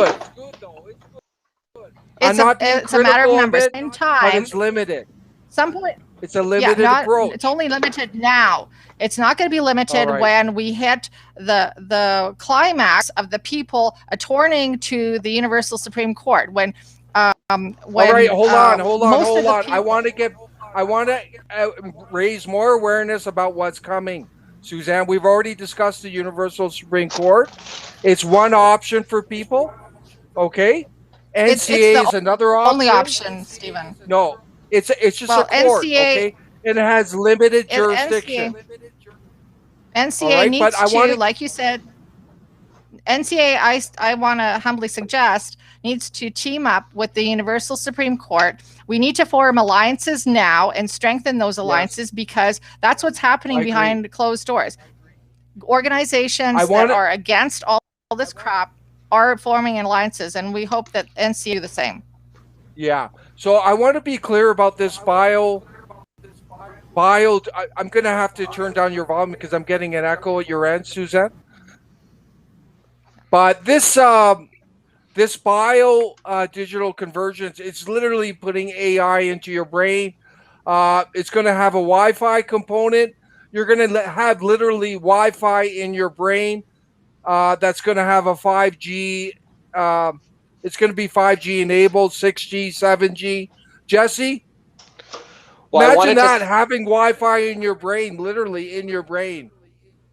It's a matter of numbers. In time, but it's limited. Some point. It's a limited approach. It's only limited now. It's not going to be limited when we hit the climax of the people attorning to the Universal Supreme Court. When all right, hold on. I want to raise more awareness about what's coming. Suzanne, we've already discussed the Universal Supreme Court. It's one option for people, okay? NCA is another option. Only option, Stephen. No, it's just a court, okay? And it has limited jurisdiction. NCA needs to, like you said, NCA, I want to humbly suggest, needs to team up with the Universal Supreme Court. We need to form alliances now and strengthen those alliances because that's what's happening behind closed doors. Organizations that are against all this crap are forming alliances, and we hope that NCA do the same. Yeah. So I want to be clear about this I'm going to have to turn down your volume because I'm getting an echo at your end, Suzanne. But this digital convergence, it's literally putting AI into your brain. It's going to have a Wi-Fi component. You're going to have literally Wi-Fi in your brain. That's going to have a 5G. It's going to be 5G enabled, 6G, 7G. Jesse, imagine that, having Wi-Fi in your brain, literally in your brain.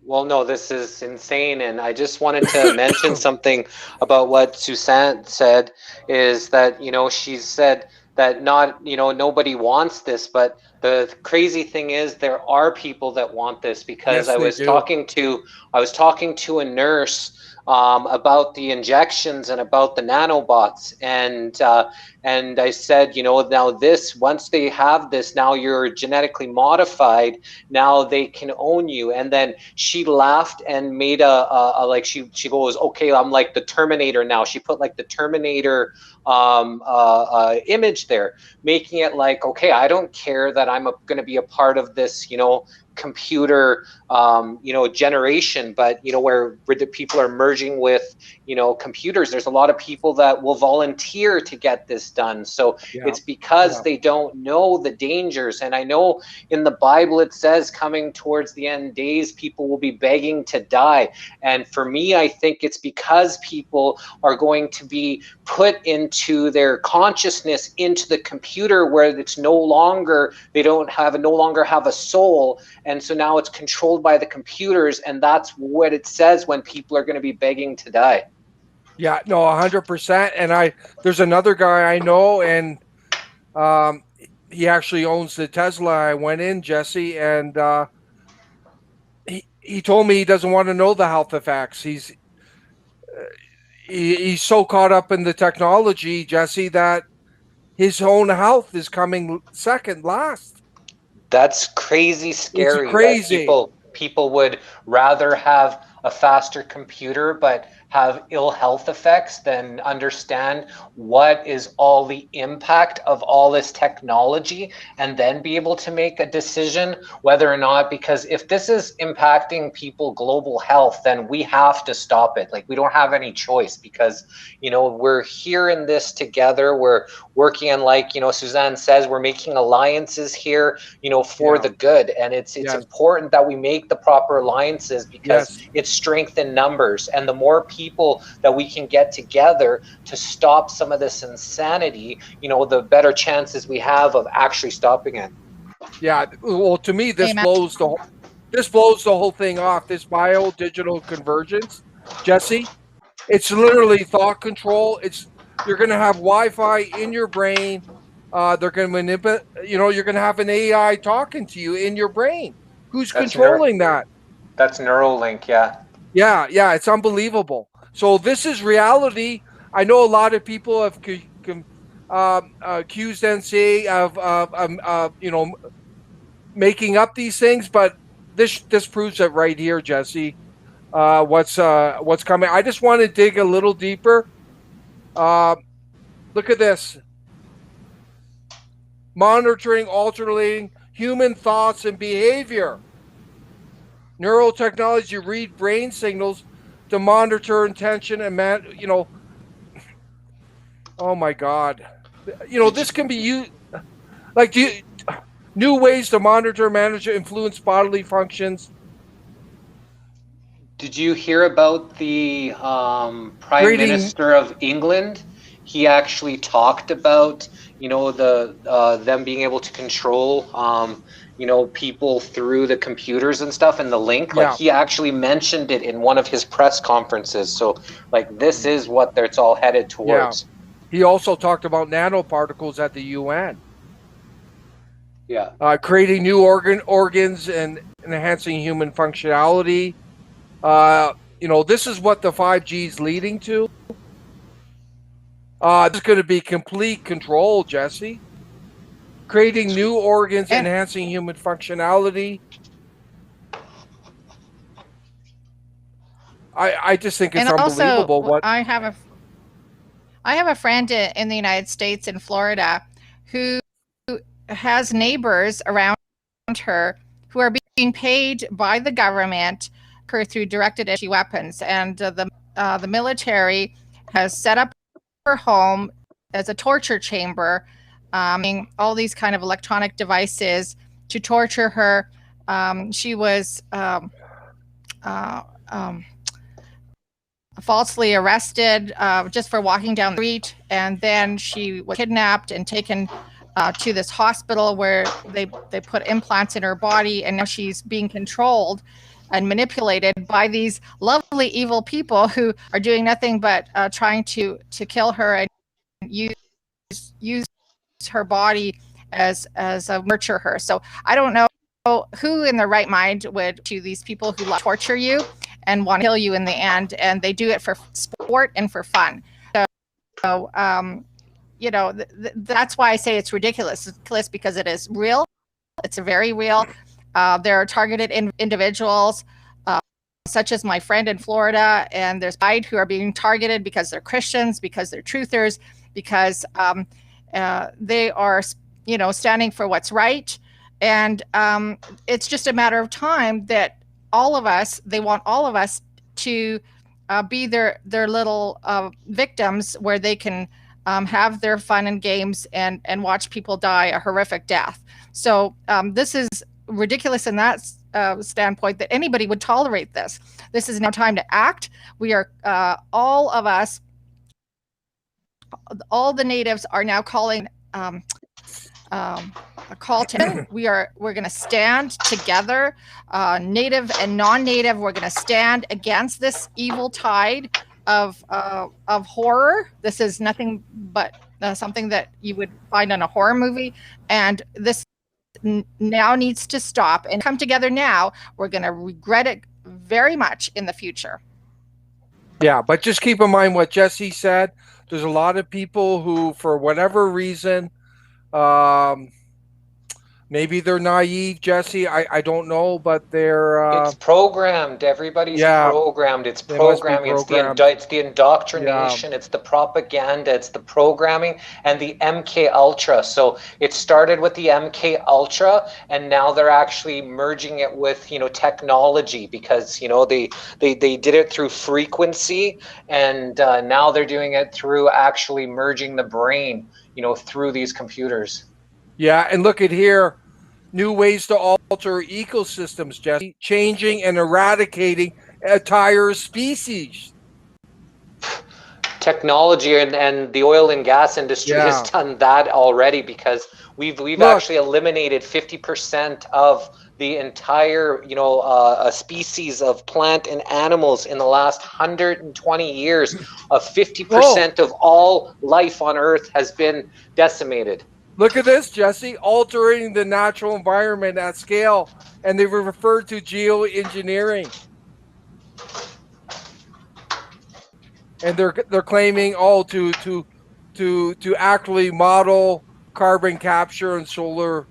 Well, no, this is insane. And I just wanted to mention something about what Suzanne said, is that, she said that nobody wants this, but the crazy thing is there are people that want this, because I was talking to a nurse about the injections and about the nanobots. And I said, now this, once they have this, now you're genetically modified, now they can own you. And then she laughed and made a like, she goes, okay, I'm like the Terminator now. She put like the Terminator image there, making it like, okay, I don't care that I'm going to be a part of this, computer generation, but where the people are merging with computers. There's a lot of people that will volunteer to get this done. So it's because they don't know the dangers. And I know in the Bible it says coming towards the end days people will be begging to die. And for me, I think it's because people are going to be put into their consciousness into the computer, where it's no longer, they no longer have a soul. And so now it's controlled by the computers, and that's what it says when people are going to be begging to die. Yeah, no, 100%. And there's another guy I know, and he actually owns the Tesla. I went in, Jesse, and he told me he doesn't want to know the health effects. He's so caught up in the technology, Jesse, that his own health is coming second last. That's crazy scary. It's crazy. People would rather have a faster computer but have ill health effects than understand what is all the impact of all this technology, and then be able to make a decision whether or not, because if this is impacting people global health, then we have to stop it. Like, we don't have any choice, because we're here in this together. We're working on, like Suzanne says, we're making alliances here for the good, and it's important that we make the proper alliances, because it's strength in numbers. And the more people that we can get together to stop some of this insanity, the better chances we have of actually stopping it. Yeah, well, to me, this blows the whole thing off. This bio-digital convergence, Jesse, it's literally thought control. You're going to have Wi-Fi in your brain. They're going to manipulate. You're going to have an AI talking to you in your brain. Who's controlling that? That's Neuralink, yeah. Yeah, it's unbelievable. So this is reality. I know a lot of people have accused NCA of making up these things, but this proves it right here, Jesse. What's coming? I just want to dig a little deeper. Look at this. Monitoring, altering human thoughts and behavior. Neurotechnology read brain signals to monitor intention and oh my God. This can be used like new ways to monitor, manage, influence bodily functions. Did you hear about the Prime Minister of England? He actually talked about them being able to control people through the computers and stuff, and the link. Like, he actually mentioned it in one of his press conferences. So, like, this is what it's all headed towards. Yeah. He also talked about nanoparticles at the UN. Yeah. Creating new organs and enhancing human functionality. This is what the 5G is leading to. This is going to be complete control, Jesse. Creating new organs, enhancing human functionality. I just think it's unbelievable. Also, I have a friend in the United States, in Florida, who has neighbors around her who are being paid by the government through directed energy weapons, and the military has set up her home as a torture chamber, all these kind of electronic devices to torture her. She was falsely arrested just for walking down the street, and then she was kidnapped and taken to this hospital where they put implants in her body, and now she's being controlled and manipulated by these lovely evil people who are doing nothing but trying to kill her and use her body as nurture her. So I don't know who in their right mind would to these people who torture you and want to kill you in the end, and they do it for sport and for fun. So that's why I say it's ridiculous. It's ridiculous because it is real. It's very real. There are targeted individuals, such as my friend in Florida, and there's guide who are being targeted because they're Christians, because they're truthers, because they are, standing for what's right. And it's just a matter of time that they want all of us to be their little victims, where they can have their fun and games and watch people die a horrific death. So this is ridiculous in that standpoint, that anybody would tolerate this. This is now time to act. We are all of us, all the natives are now calling a call to. We're going to stand together, native and non-native. We're going to stand against this evil tide of horror. This is nothing but something that you would find in a horror movie, and this now needs to stop and come together now. We're going to regret it very much in the future. Yeah, but just keep in mind what Jesse said. There's a lot of people who, for whatever reason, maybe they're naive, Jesse. I don't know, but they're it's programmed. Everybody's programmed. It's programming. It's the indoctrination. It's the propaganda. It's the programming and the MK Ultra. So it started with the MK Ultra, and now they're actually merging it with technology, because they did it through frequency, and now they're doing it through actually merging the brain through these computers. Yeah, and look at here, new ways to alter ecosystems, Jesse, changing and eradicating entire species. Technology and the oil and gas industry has done that already, because we've actually eliminated 50% of the entire species of plant and animals in the last 120 years. Of 50% of all life on Earth has been decimated. Look at this, Jesse, altering the natural environment at scale, and they refer to geoengineering. And they're claiming to actually model carbon capture and solar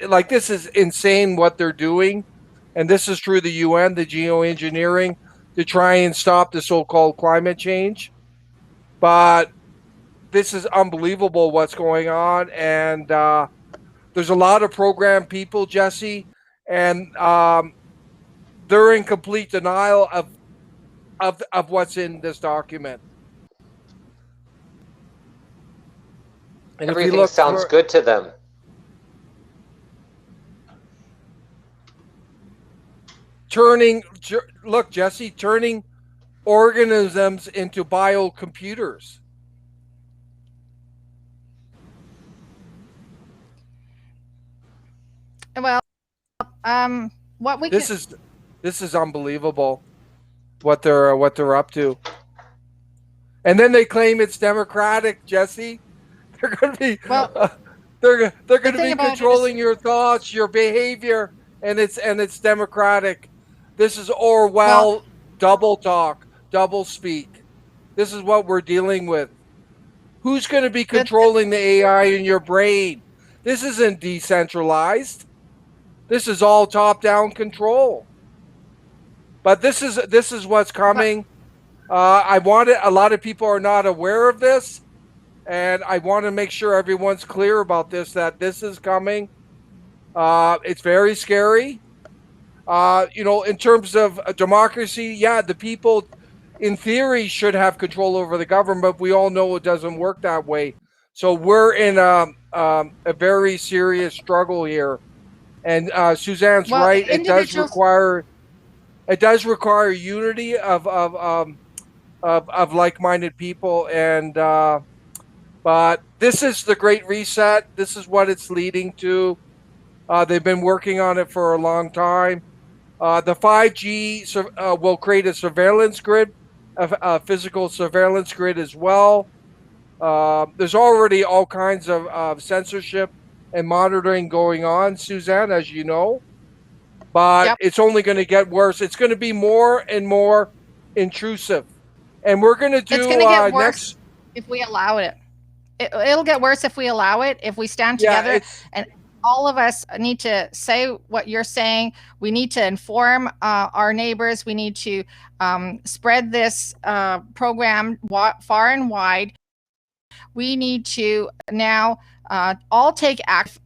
like, this is insane what they're doing, and this is through the UN, the geoengineering, to try and stop the so-called climate change. But this is unbelievable what's going on, and there's a lot of programmed people, Jesse, and they're in complete denial of what's in this document. And everything sounds good to them. Look, Jesse, turning organisms into biocomputers. Well, this is unbelievable what they're up to. And then they claim it's democratic, Jesse. They're going to be they're going to be controlling your thoughts, your behavior, and it's democratic. This is Orwell double talk, double speak. This is what we're dealing with. Who's going to be controlling the AI in your brain? This isn't decentralized. This is all top-down control. But this is what's coming. A lot of people are not aware of this, and I want to make sure everyone's clear about this, that this is coming. It's very scary. In terms of democracy, the people in theory should have control over the government, but we all know it doesn't work that way. So we're in a very serious struggle here. And Suzanne's right. It does require unity of like-minded people, and but this is the Great Reset. This is what it's leading to. They've been working on it for a long time. The 5G will create a surveillance grid, a physical surveillance grid as well. There's already all kinds of censorship and monitoring going on, Suzanne, as you know. but Yep. it's only going to get worse. It's going to be more and more intrusive. And we're going to do It's going to get worse next. if we allow it. It'll get worse if we allow it, if we stand together. And all of us need to say what you're saying. We need to inform our neighbors. We need to spread this program far and wide. We need to now all take action.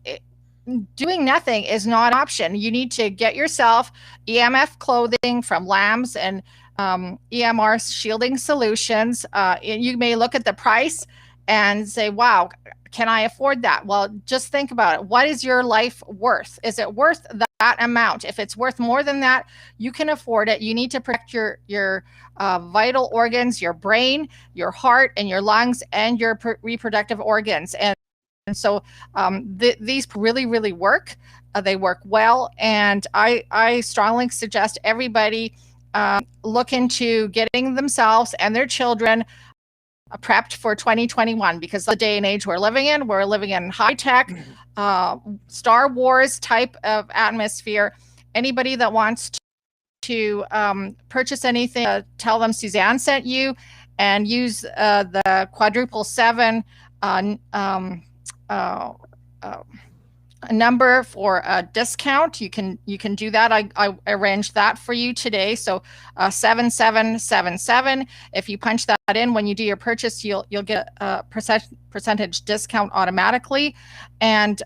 Doing nothing is not an option. You need to get yourself EMF clothing from Lambs and EMR Shielding Solutions. You may look at the price and say, wow, can I afford that? Well, just think about it. What is your life worth? Is it worth that amount? If it's worth more than that, you can afford it. You need to protect your vital organs, your brain, your heart, and your lungs, and your reproductive organs. And so these really, really work. They work well. And I strongly suggest everybody look into getting themselves and their children prepped for 2021, because the day and age we're living in high tech, Star Wars type of atmosphere. Anybody that wants to purchase anything, tell them Suzanne sent you, and use the quadruple 7 a number for a discount. You can do that. I arranged that for you today. So 7777. If you punch that in when you do your purchase, you'll get a percentage discount automatically. And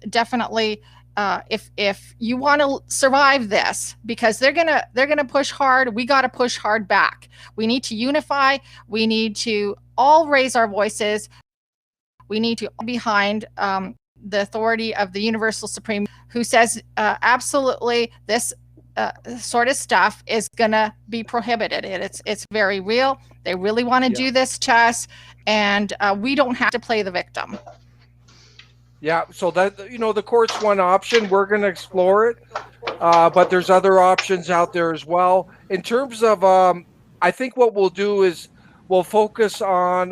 definitely, if you want to survive this, because they're gonna push hard, we got to push hard back. We need to unify. We need to all raise our voices. We need to behind the authority of the Universal Supreme, who says absolutely this sort of stuff is gonna be prohibited. It's very real. They really want to do this to us, and we don't have to play the victim. Yeah, so that, the court's one option. We're going to explore it, but there's other options out there as well. In terms of, I think what we'll do is we'll focus on,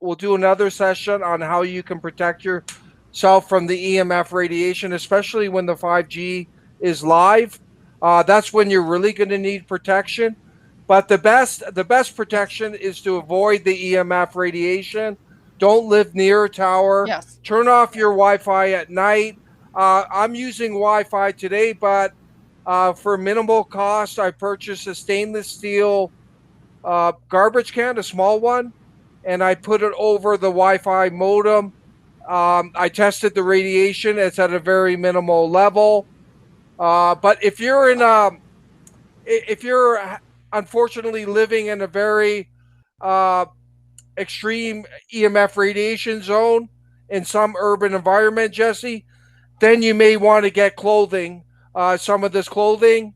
we'll do another session on how you can protect yourself from the EMF radiation, especially when the 5G is live. That's when you're really going to need protection. But the best protection is to avoid the EMF radiation. Don't live near a tower. Yes. Turn off your Wi-Fi at night. I'm using Wi-Fi today, but for minimal cost, I purchased a stainless steel garbage can, a small one, and I put it over the Wi-Fi modem. I tested the radiation. It's at a very minimal level. But if you're unfortunately living in a very extreme EMF radiation zone in some urban environment, Jesse, then you may want to get clothing. Some of this clothing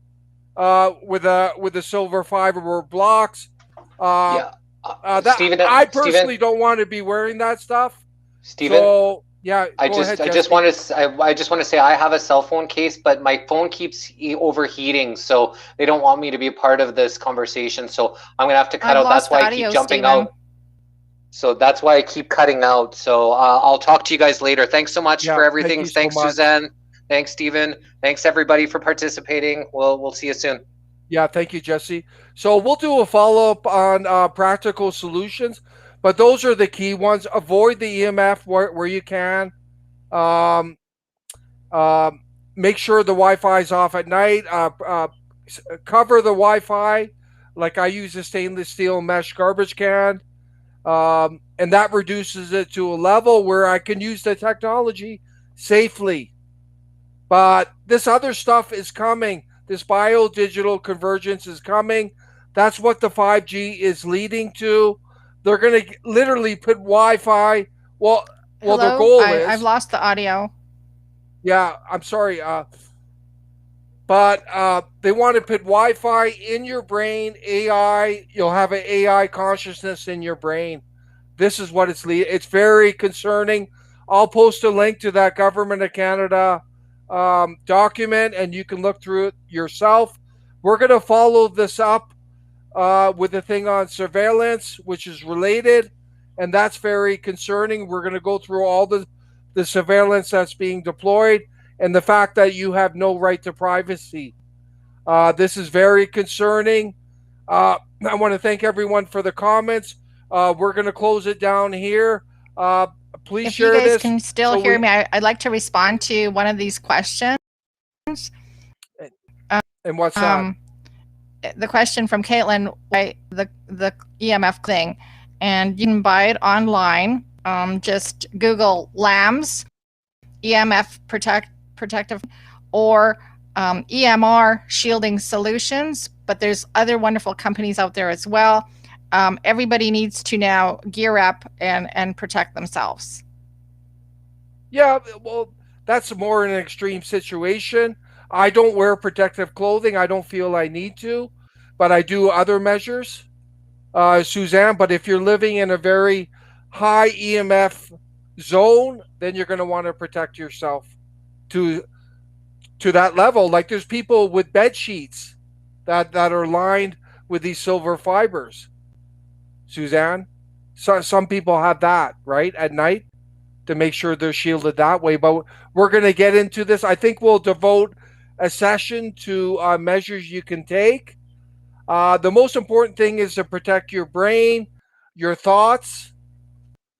with the silver fiber blocks. Stephen, I personally don't want to be wearing that stuff. Stephen, so, yeah, I just want to say I have a cell phone case, but my phone keeps overheating, so they don't want me to be a part of this conversation. So I'm gonna have to cut out. That's why I keep jumping out. So that's why I keep cutting out. So I'll talk to you guys later. Thanks so much for everything. Thanks, Suzanne. Thanks, Stephen. Thanks, everybody, for participating. We'll see you soon. Yeah, thank you, Jesse. So we'll do a follow-up on practical solutions, but those are the key ones. Avoid the EMF where you can. Make sure the Wi-Fi is off at night. Cover the Wi-Fi. Like I use a stainless steel mesh garbage can. And that reduces it to a level where I can use the technology safely. But this other stuff is coming. This bio-digital convergence is coming. That's what the 5G is leading to. They're going to literally put Wi-Fi. Well, their goal is. I've lost the audio. Yeah, I'm sorry. But they want to put Wi-Fi in your brain, AI. You'll have an AI consciousness in your brain. This is what it's leading. It's very concerning. I'll post a link to that Government of Canada document, and you can look through it yourself. We're going to follow this up with a thing on surveillance, which is related, and that's very concerning. We're going to go through all the surveillance that's being deployed, and the fact that you have no right to privacy. This is very concerning. I want to thank everyone for the comments. We're going to close it down here. Please If you share guys this. can still hear me, I'd like to respond to one of these questions. And what's that? The question from Caitlin, the EMF thing, and you can buy it online. Just Google LAMS, EMF protective, or EMR shielding solutions. But there's other wonderful companies out there as well. Everybody needs to now gear up and protect themselves. Yeah, well, that's more an extreme situation. I don't wear protective clothing. I don't feel I need to, but I do other measures, Suzanne. But if you're living in a very high EMF zone, then you're going to want to protect yourself to that level. Like there's people with bed sheets that are lined with these silver fibers, Suzanne. So some people have that, right, at night to make sure they're shielded that way. But we're going to get into this. I think we'll devote a session to measures you can take. The most important thing is to protect your brain, your thoughts,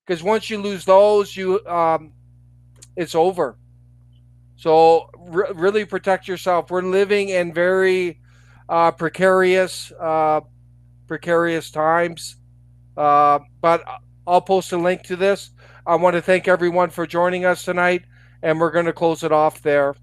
because once you lose those, it's over. So really protect yourself. We're living in very precarious times. But I'll post a link to this. I want to thank everyone for joining us tonight, and we're going to close it off there.